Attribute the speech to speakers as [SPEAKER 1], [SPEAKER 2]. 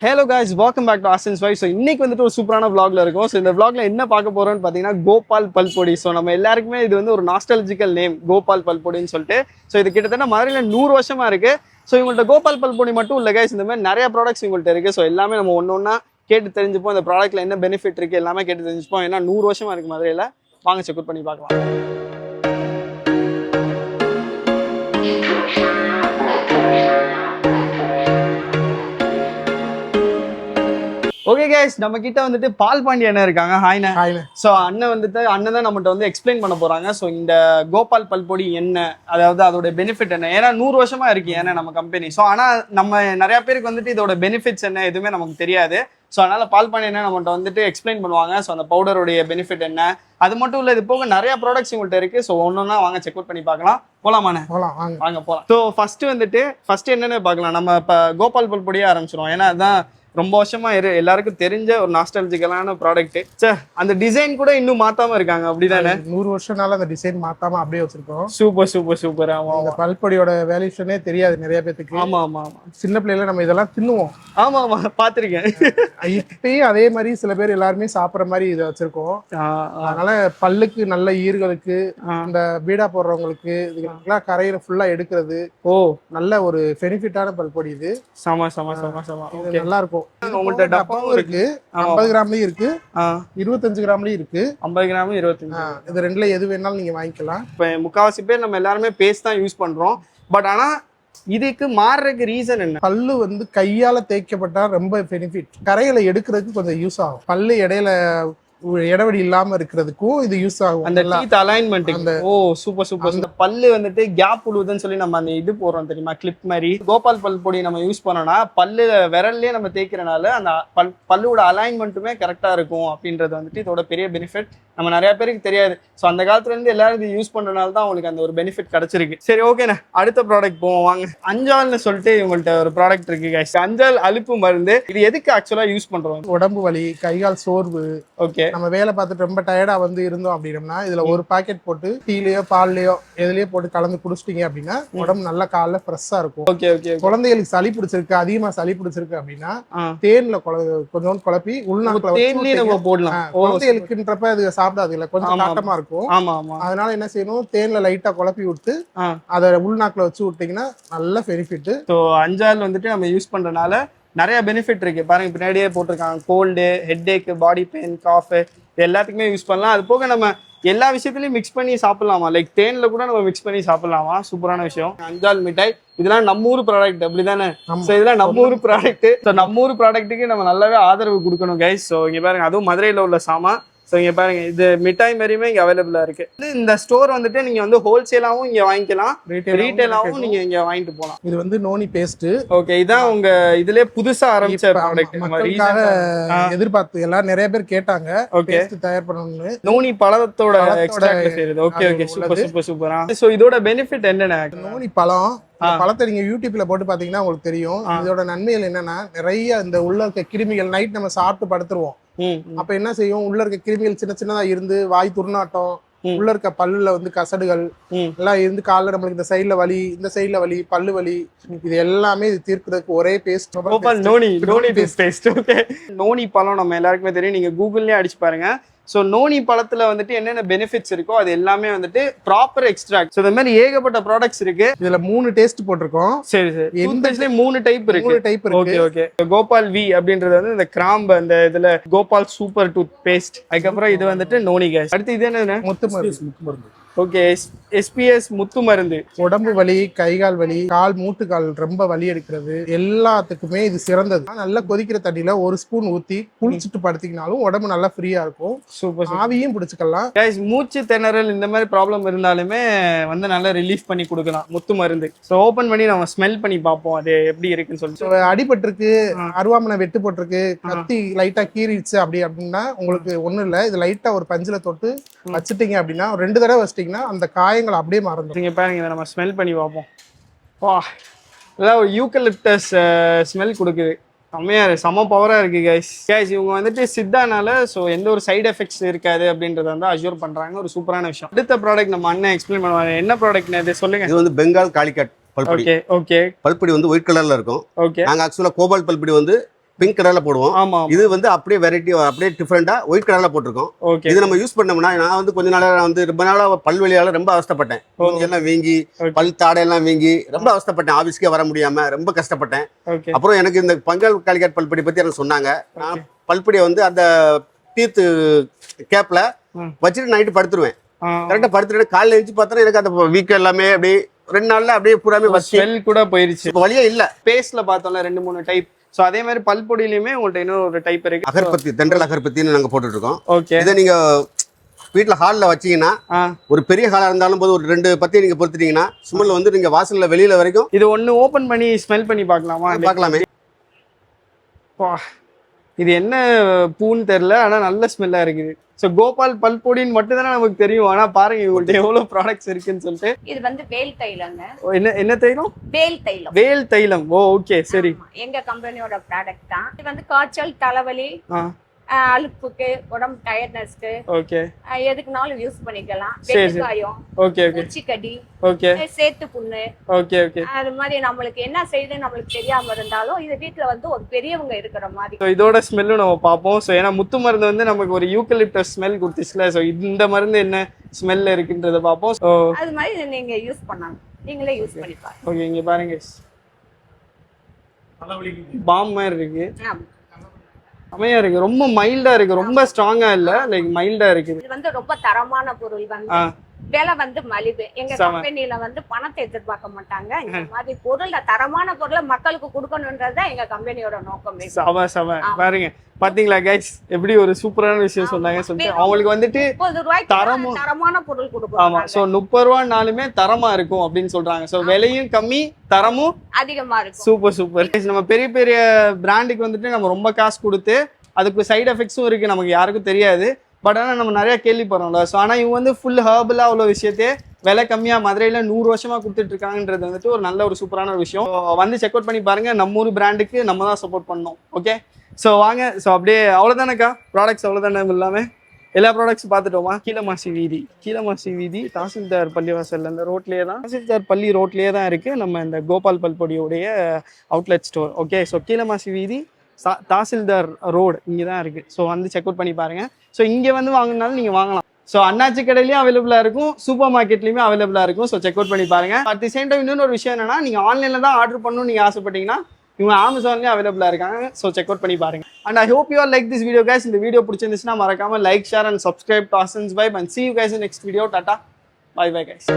[SPEAKER 1] Hello guys, welcome back to Austin's Wife. So இன்னைக்கு வந்துட்டு ஒரு சூப்பரான vlogல இருக்கும். So இந்த vlogல என்ன பார்க்க போறோம்னு பாத்தீங்கன்னா கோபால் பல்பொடி. So நம்ம எல்லாருக்குமே இது வந்து ஒரு நாஸ்டாலஜிக்கல் நேம் கோபால் பல்பொடின்னு சொல்லிட்டு. ஸோ இது கிட்டத்தட்ட மதுரையில் 100 வருஷமா இருக்கு. ஸோ இவங்கள்ட்ட கோபால் பல்பொடி மட்டும் இல்லை guys, இந்த மாதிரி நிறைய ப்ராடக்ட்ஸ் இவங்கள்ட்ட இருக்கு. ஸோ எல்லாமே நம்ம ஒன்னொன்னா கேட்டு தெரிஞ்சுப்போம். இந்த ப்ராடக்ட்ல என்ன பெனிஃபிட் இருக்கு எல்லாமே கேட்டு தெரிஞ்சுப்போம். ஏன்னா 100 வருஷமா இருக்கு மதுரையில். வாங்க செக் அவுட் பண்ணி பார்க்கலாம். ஓகே கைஸ், நம்ம கிட்ட வந்துட்டு பால் பாண்டி அண்ணன் இருக்காங்க. ஹாய்ண்ணே. ஸோ அண்ணன் வந்துட்டு அண்ணன் தான் நம்மகிட்ட வந்து எக்ஸ்பிளைன் பண்ண போறாங்க. ஸோ இந்த கோபால் பல்பொடி என்ன, அதாவது அதோட பெனிஃபிட் என்ன, ஏன்னா 100 வருஷமா இருக்கு ஏன்னா நம்ம கம்பெனி. ஸோ ஆனால் நம்ம நிறைய பேருக்கு வந்துட்டு இதோட பெனிஃபிட்ஸ் என்ன எதுவுமே நமக்கு தெரியாது. ஸோ அதனால பால் பாண்டி என்ன நம்மகிட்ட வந்துட்டு எக்ஸ்பிளைன் பண்ணுவாங்க. ஸோ அந்த பவுடருடைய பெனிஃபிட் என்ன, அது மட்டும் இல்லை இது போக நிறைய ப்ராடக்ட்ஸ் உங்கள்கிட்ட இருக்கு. ஸோ ஒன்னொன்னா வாங்க செக் அவுட் பண்ணி பார்க்கலாம். போலாமாண்ணே? வாங்க போகலாம். ஸோ ஃபர்ஸ்ட் என்னன்னு பார்க்கலாம். நம்ம இப்போ கோபால் பல்பொடியே ஆரம்பிச்சிடும். ஏன்னா அதுதான் ரொம்ப வருஷமா எல்லாருக்கும் தெரிஞ்ச ஒரு நாஸ்டாலஜிக்கலான ப்ராடக்ட். அந்த டிசைன் கூட இன்னும் மாத்தாம இருக்காங்க, அப்படிதானே?
[SPEAKER 2] 100 வருஷம்னால அந்த டிசைன் மாத்தாம அப்படியே வச்சிருக்கோம்.
[SPEAKER 1] சூப்பர். ஆமா,
[SPEAKER 2] இந்த பல்பொடியோட வேல்யூஷனே தெரியாது நிறைய பேத்துக்கு.
[SPEAKER 1] ஆமா.
[SPEAKER 2] சின்ன பிள்ளைல நம்ம இதெல்லாம் தின்னுவோம்.
[SPEAKER 1] ஆமா பாத்திருக்கேன்.
[SPEAKER 2] இப்பயும் அதே மாதிரி சில பேர் எல்லாருமே சாப்பிட்ற மாதிரி இதை வச்சிருக்கோம். அதனால பல்லுக்கு நல்ல ஈர்களுக்கு, இந்த பீடா போடுறவங்களுக்கு இதுக்கெல்லாம் கரையில ஃபுல்லா எடுக்கிறது நல்ல ஒரு பெனிஃபிட்டான பல்பொடி இது.
[SPEAKER 1] சம
[SPEAKER 2] நல்லா இருக்கும். உங்கள்ட்ட டப்பாவும் இருக்கு, 50 கிராம்லயும் இருக்கு, 25 கிராம்லயும் இருக்கு.
[SPEAKER 1] 50 கிராம் 25.
[SPEAKER 2] இது ரெண்டுல எது வேணாலும் நீங்க வாங்கிக்கலாம்.
[SPEAKER 1] இப்ப முக்காவாசி பேர் நம்ம எல்லாருமே பேஸ்ட் தான் யூஸ் பண்றோம். பட் ஆனா இதுக்கு மாறுறதுக்கு ரீசன் என்ன?
[SPEAKER 2] பல்லு வந்து கையால தேய்க்கப்பட்டா ரொம்ப பெனிஃபிட். கரையில எடுக்கிறதுக்கு கொஞ்சம் யூஸ் ஆகும். பல்லு இடையில இடைவெளி இல்லாம இருக்கிறதுக்கும் இது யூஸ் ஆகும்.
[SPEAKER 1] அந்த டீத் அலைன்மெண்ட். சூப்பர். இந்த பல்லு வந்துட்டு கேப் உழுவுதுன்னு சொல்லி நம்ம அந்த இது போடுறோம் தெரியுமா, கிளிப் மாதிரி. கோபால் பல்பொடி நம்ம யூஸ் பண்ணோம்னா பல்லு விரல்லே நம்ம தேய்க்கிறனால அந்த பல்லோட அலைன்மெண்ட்டுமே கரெக்டா இருக்கும் அப்படின்றது வந்துட்டு இதோட பெரிய பெனிஃபிட். நம்ம நிறைய பேருக்கு தெரியாது. ஸோ அந்த காலத்துல இருந்து எல்லாரும் இது யூஸ் பண்றதுனால தான் அவங்களுக்கு அந்த ஒரு பெனிஃபிட் கிடைச்சிருக்கு. சரி, ஓகேண்ணா, அடுத்த ப்ராடக்ட் போவோம் வாங்க. அஞ்சால்னு சொல்லிட்டு இவங்கள்ட்ட ஒரு ப்ராடக்ட் இருக்கு guys. அஞ்சால் அலுப்பு மருந்து. இது எதுக்கு ஆக்சுவலா யூஸ் பண்றோம்?
[SPEAKER 2] உடம்பு வலி, கைகால் சோர்வு,
[SPEAKER 1] ஓகே,
[SPEAKER 2] நம்ம வேலை பார்த்துட்டு ரொம்ப டயர்டா வந்து இருந்தோம் அப்படின்னா இதுல ஒரு பாக்கெட் போட்டு டீலயோ பால்லயோ எதுலயோ போட்டு கலந்து குடிச்சிட்டீங்க அப்படின்னா உடம்பு நல்லா காலைல ஃப்ரெஷ்ஷா இருக்கும்.
[SPEAKER 1] ஓகே.
[SPEAKER 2] குழந்தைகளுக்கு சளி பிடிச்சிருக்கு, அதிகமா சளி பிடிச்சிருக்கு அப்படின்னா தேன்ல கொஞ்சம் குழப்பி உள்நாக்குல
[SPEAKER 1] போடலாம்.
[SPEAKER 2] குழந்தைகளுக்குன்றப்ப அது சாப்பிடாது, கொஞ்சம் காட்டமா இருக்கும். அதனால என்ன செய்யணும், தேன்ல லைட்டா குழப்பி விட்டு அதை உள்நாக்குல வச்சு விட்டீங்கன்னா நல்ல பெனிஃபிட்.
[SPEAKER 1] அஞ்சால் வந்துட்டு நம்ம யூஸ் பண்றதுனால நிறைய பெனிஃபிட் இருக்கு. பாருங்க, பின்னாடியே போட்டிருக்காங்க. கோல்டு, ஹெட் ஏக், பாடி பெயின், காஃப் எல்லாத்துக்குமே யூஸ் பண்ணலாம். அது போக நம்ம எல்லா விஷயத்துலயும் மிக்ஸ் பண்ணி சாப்பிடலாமா, லைக் தேன்ல கூட நம்ம மிக்ஸ் பண்ணி சாப்பிடலாமா. சூப்பரான விஷயம். அஞ்சால் மிட்டாய் இதெல்லாம் நம்ம ஊர் ப்ராடக்ட், அப்படிதானே? இதெல்லாம் நம்ம ஊர் ப்ராடக்ட். நம்ம ஊர் ப்ராடக்ட்டுக்கு நம்ம நல்லாவே ஆதரவு கொடுக்கணும் கைஸ். ஸோ இங்க பாருங்க, அதுவும் மதுரையில உள்ள சாமா. ஸோ இங்கே பாருங்க, இது மிட்டாய் மாதிரியுமே இங்கே அவைலபிளாக இருக்கு. இந்த ஸ்டோர் வந்துட்டு நீங்க வந்து ஹோல்சேலாகவும் இங்கே வாங்கிக்கலாம், ரீட்டைலாகவும் நீங்க இங்கே வாங்கிட்டு போகலாம்.
[SPEAKER 2] இது வந்து நோனி பேஸ்ட்.
[SPEAKER 1] ஓகே, இதான் உங்க இதுலயே புதுசா ஆரம்பிச்ச ப்ராடக்ட்.
[SPEAKER 2] எதிர்பார்த்து எல்லாரும் நிறைய பேர் கேட்டாங்க பேஸ்ட் தயார் பண்ணணும்னு.
[SPEAKER 1] நோனி பழத்தோட எக்ஸ்ட்ராக்ட் செய்யுது. ஓகே, சூப்பரா. ஸோ இதோட பெனிஃபிட் என்னென்ன?
[SPEAKER 2] நோனி பழம், பழத்தை நீங்க யூடியூப்ல போட்டு பாத்தீங்கன்னா உங்களுக்கு தெரியும். இதோட நன்மைகள் என்னன்னா, நிறைய இந்த உள்ள இருக்க கிருமிகள் நைட் நம்ம சாப்பிட்டு படுத்துருவோம். அப்ப என்ன செய்யும், உள்ள இருக்க கிருமிகள் சின்னதா இருந்து வாய் துர்நாட்டம், உள்ள இருக்க பல்லுல வந்து கசடுகள் எல்லாம் இருந்து காலைல நம்மளுக்கு இந்த சைட்ல வலி, இந்த சைட்ல வலி, பல்லு வலி, இது எல்லாமே இது தீர்க்கிறதுக்கு ஒரே paste
[SPEAKER 1] noni paste. Okay, noni பழம் நம்ம எல்லாருக்குமே தெரியும். நீங்க கூகுள்லயே அடிச்சு பாருங்க. ஸோ நோனி பழத்துல வந்துட்டு என்னென்ன பெனிஃபிட்ஸ் இருக்கோ அது எல்லாமே வந்துட்டு ப்ராப்பர் எக்ஸ்ட்ராக்ட். ஸோ இந்த மாதிரி ஏகப்பட்ட ப்ராடக்ட்ஸ் இருக்கு.
[SPEAKER 2] இதுல 3 டேஸ்ட் போட்டிருக்கோம்.
[SPEAKER 1] சரி. எந்த 3 டைப் இருக்கு. ஓகே. கோபால் வி அப்படின்றது வந்து இந்த கிராம்பு, அந்த இதுல கோபால் சூப்பர் டூத் பேஸ்ட். அதுக்கப்புறம் இது வந்துட்டு நோனி கேஸ். அடுத்து இது என்ன?
[SPEAKER 2] முத்து மருந்து.
[SPEAKER 1] ஓகே, SPS முத்து மருந்து.
[SPEAKER 2] உடம்பு வலி, கைகால் வலி, கால் மூட்டுக்கால் ரொம்ப வலி எடுக்கிறது எல்லாத்துக்குமே இது சிறந்தது. நல்லா கொதிக்கிற தண்ணியில 1 ஸ்பூன் ஊத்தி குளிச்சுட்டு படுத்தீங்கனாலும் உடம்பு நல்லா ஃப்ரீயா இருக்கும்.
[SPEAKER 1] சூப்பர்.
[SPEAKER 2] ஆவியும் பிடிச்சுக்கலாம்.
[SPEAKER 1] மூச்சு திணறல் இந்த மாதிரி ப்ராப்ளம் இருந்தாலுமே வந்து நல்லா ரிலீஃப் பண்ணி கொடுக்கலாம் முத்து மருந்து. ஸோ ஓபன் பண்ணி நம்ம ஸ்மெல் பண்ணி பார்ப்போம் அது எப்படி இருக்குன்னு சொல்லிட்டு.
[SPEAKER 2] அடிபட்டிருக்கு, அருவாமனை வெட்டு போட்டிருக்கு, கத்தி லைட்டா கீறிடுச்சு அப்படின்னா உங்களுக்கு ஒண்ணும் இல்லை. இது லைட்டா ஒரு பஞ்சில தொட்டு வச்சுட்டீங்க அப்படின்னா 2 தடவை வச்சிட்டீங்கன்னா அந்த காயங்கள் அப்படியே மறந்துடும்.
[SPEAKER 1] நீங்க பாருங்க, இதை நம்ம ஸ்மெல் பண்ணி பார்ப்போம். வா, இதெல்லாம் ஒரு யூக்கலிப்டஸ் ஸ்மெல் கொடுக்குது. செம பவரா இருக்கு கைஸ். இவங்க வந்துட்டு சித்தானால ஸோ எந்த ஒரு சைடு எஃபெக்ட்ஸ் இருக்காது அப்படின்றத வந்து அஷ்யூர் பண்றாங்க. ஒரு சூப்பரான விஷயம். அடுத்த ப்ராடக்ட் நம்ம அண்ணன் எக்ஸ்பிளைன் பண்ணுவாங்க. என்ன ப்ராடக்ட் இது சொல்லுங்க.
[SPEAKER 3] இது வந்து பெங்கால் காலிக்கட் பல்பொடி.
[SPEAKER 1] ஓகே.
[SPEAKER 3] பல்பொடி வந்து ஒயிட் கலர்ல இருக்கும்.
[SPEAKER 1] ஓகே.
[SPEAKER 3] நாங்க ஆக்சுவலா கோபால் பல்பொடி வந்து பிங்க் கலர்ல போடுவோம்.
[SPEAKER 1] ஆமா
[SPEAKER 3] இது வந்து அப்படியே வெரைட்டி, அப்படியே டிஃப்ரெண்டா ஒயிட் கலர்ல போட்டிருக்கோம்.
[SPEAKER 1] ஓகே.
[SPEAKER 3] இது நம்ம யூஸ் பண்ணோம்னா, நான் வந்து கொஞ்ச நாளா வந்து ரொம்ப நாளா பல்வலியால ரொம்ப அவஸ்தைப்பட்டேன். எல்லாம் வீங்கி, பல் தாடையெல்லாம் வீங்கி ரொம்ப அவஸ்தைப்பட்டேன். ஆபீஸ்க்கே வர முடியாம ரொம்ப கஷ்டப்பட்டேன்.
[SPEAKER 1] ஓகே.
[SPEAKER 3] அப்புறம் எனக்கு இந்த பங்கல் காலிகேட் பல்பொடி பத்தி எனக்கு சொன்னாங்க. நான் பல்பொடியை வந்து அந்த டீத் கேப்ல வச்சுட்டு நைட்டு படுத்துருவேன். கரெக்டா படுத்துட்டு காலையில எழுந்து பார்த்தா எனக்கு அந்த வீக் எல்லாமே அப்படியே 2 நாள்ல அப்படியே பூராமே
[SPEAKER 1] ஸ்மெல் கூட போயிருச்சு.
[SPEAKER 3] இப்போ வழியே இல்ல.
[SPEAKER 1] பேஸ்ட்ல பார்த்தோம்ல 2-3 டைப். சோ அதே மாதிரி பல்பொடியிலுமே உங்கள்ட்ட இன்னொரு டைப் இருக்கு.
[SPEAKER 3] அகர்பத்தி, தென்றல் அகர்பத்தின்னு நாங்க போட்டுட்டு இருக்கோம்.
[SPEAKER 1] ஓகே.
[SPEAKER 3] இதை நீங்க வீட்டுல ஹால்ல வச்சீங்கன்னா, ஒரு பெரிய ஹாலா இருந்தாலும் போது ஒரு 2 பத்தியை நீங்க பொறுத்துட்டீங்கன்னா ஸ்மெல் வந்து நீங்க வாசல்ல வெளியில வரைக்கும்.
[SPEAKER 1] இது ஒன்னு ஓபன் பண்ணி ஸ்மெல் பண்ணி பார்க்கலாமா?
[SPEAKER 3] பார்க்கலாமே.
[SPEAKER 1] இது என்ன பூன்னு தெரியல, ஆனா நல்ல ஸ்மெல்லா இருக்குது. சோ கோபால் பல்பொடின்னு மட்டும் தானே நமக்கு தெரியும். ஆனா பாருங்க இவங்கள்ட்ட எவ்வளவு ப்ராடக்ட்ஸ் இருக்குன்னு சொல்லிட்டு.
[SPEAKER 4] இது வந்து வேல் தைலங்க.
[SPEAKER 1] என்ன தைலம்?
[SPEAKER 4] வேல் தைலம்.
[SPEAKER 1] வேல் தைலம். ஓ ஓகே, சரி.
[SPEAKER 4] எங்க கம்பெனியோட ப்ராடக்ட் தான். இது வந்து காய்ச்சல், தலைவலி, அலுப்புக்கு, உடம்பு டயர்ட்னஸ்க்கு,
[SPEAKER 1] ஓகே,
[SPEAKER 4] எதுக்குனாலும் யூஸ் பண்ணிக்கலாம்.
[SPEAKER 1] சரி.
[SPEAKER 4] வெட்டுக்காயம்,
[SPEAKER 1] ஓகே ஓகே,
[SPEAKER 4] பூச்சிக்கடி,
[SPEAKER 1] ஓகே,
[SPEAKER 4] சேத்து புண்ணு,
[SPEAKER 1] ஓகே ஓகே,
[SPEAKER 4] அது மாதிரி நம்மளுக்கு என்ன செய்யுதுன்னு நம்மளுக்கு தெரியாம இருந்தாலும் இது வீட்டுல வந்து ஒரு பெரியவங்க இருக்கிற மாதிரி.
[SPEAKER 1] ஸோ இதோட ஸ்மெல்லும் நம்ம பார்ப்போம். ஸோ ஏன்னா முத்து மருந்து வந்து நமக்கு ஒரு யூக்கலிப்டஸ் ஸ்மெல் கொடுத்துச்சுல. ஸோ இந்த மருந்து என்ன ஸ்மெல்ல இருக்குன்றத பார்ப்போம். ஸோ
[SPEAKER 4] அது மாதிரி நீங்க யூஸ் பண்ணாங்க, நீங்களே யூஸ் பண்ணி பாருங்க.
[SPEAKER 1] ஓகே, இங்க பாருங்க பாம் மாதிரி இருக்கு, அமையா இருக்கு, ரொம்ப மைல்டா இருக்கு, ரொம்ப ஸ்ட்ராங்கா இல்ல, லைக் மைல்டா இருக்கு.
[SPEAKER 4] இது வந்து ரொம்ப தரமான பொருள் வந்து விலை வந்து மலிவு. எங்க கம்பெனில வந்து பணத்தை எதிர்பார்க்க மாட்டாங்க. இந்த மாதிரி பொருள், தரமான பொருளை மக்களுக்கு கொடுக்கணும்ன்றதுதான் எங்க கம்பெனியோட நோக்கமே.
[SPEAKER 1] பாருங்க பாத்தீங்களா கைஸ், எப்படி ஒரு சூப்பரான விஷயம் சொன்னாங்க. சொல்லிட்டு அவங்களுக்கு வந்துட்டு
[SPEAKER 4] 30 ரூபாய்க்கு தரமான பொருள் கொடுக்கும்.
[SPEAKER 1] ஆமா, சோ 30 ரூபாய்னாலுமே தரமா இருக்கும் அப்படின்னு சொல்றாங்க. சோ விலையும் கம்மி, தரமும் அதிகமா இருக்கும். Super super. நம்ம பெரிய பெரிய பிராண்டுக்கு வந்துட்டு நம்ம ரொம்ப காசு கொடுத்து அதுக்கு சைடு எஃபெக்ட்ஸும் இருக்கு, நமக்கு யாருக்கும் தெரியாது. பட் ஆனால் நம்ம நிறைய கேள்விப்படுறோம்ல. ஸோ ஆனால் இவங்க வந்து ஃபுல் ஹர்பலாக அவ்வளோ விஷயத்தையே விலை கம்மியாக மதுரையில் 100 வருஷமா கொடுத்துட்டு இருக்காங்கன்றது வந்துட்டு ஒரு நல்ல ஒரு சூப்பரான ஒரு விஷயம். வந்து செக் அவுட் பண்ணி பாருங்க. நம்ம ஊர் பிராண்டுக்கு நம்ம தான் சப்போர்ட் பண்ணோம். ஓகே, ஸோ வாங்க. ஸோ அப்படியே அவ்வளோதானக்கா ப்ராடக்ட்ஸ், அவ்வளோதானே இல்லாமல் எல்லா ப்ராடக்ட்ஸ் பார்த்துட்டோமா? கீழமாசி வீதி தாசில்தார் பள்ளிவாசல் அந்த ரோட்லேயே தான், தாசில்தார் பள்ளி ரோட்லேயே தான் இருக்குது நம்ம இந்த கோபால் பல்பொடியோடைய outlet store. Okay, so Keezhamasi வீதி தாசில்தார் ரோடு இங்கே தான் இருக்குது. ஸோ வந்து செக் அவுட் பண்ணி பாருங்கள். ஸோ இங்கே வந்து வாங்கினாலும் நீங்கள் வாங்கலாம். ஸோ அண்ணாச்சி கடையிலையும் அவைலபிளாக இருக்கும், சூப்பர் மார்க்கெட்லையுமே அவைலபிளாக இருக்கும். ஸோ செக் அவுட் பண்ணி பாருங்கள். அட் தி சேம் டைம் இன்னொரு விஷயம் என்னன்னா, நீங்கள் ஆன்லைனில் தான் ஆர்டர் பண்ணணும்னு நீங்கள் ஆசைப்பட்டீங்கன்னா இவங்க அமேசான்லேயும் அவைலபிளாக இருக்காங்க. ஸோ செக் அவுட் பண்ணி பாருங்க. And I hope you are like this video guys. இந்த வீடியோ பிடிச்சிருந்துச்சுன்னா மறக்காம like, share and subscribe to Asen's Vibe and see you guys in next video. Tata, bye bye guys.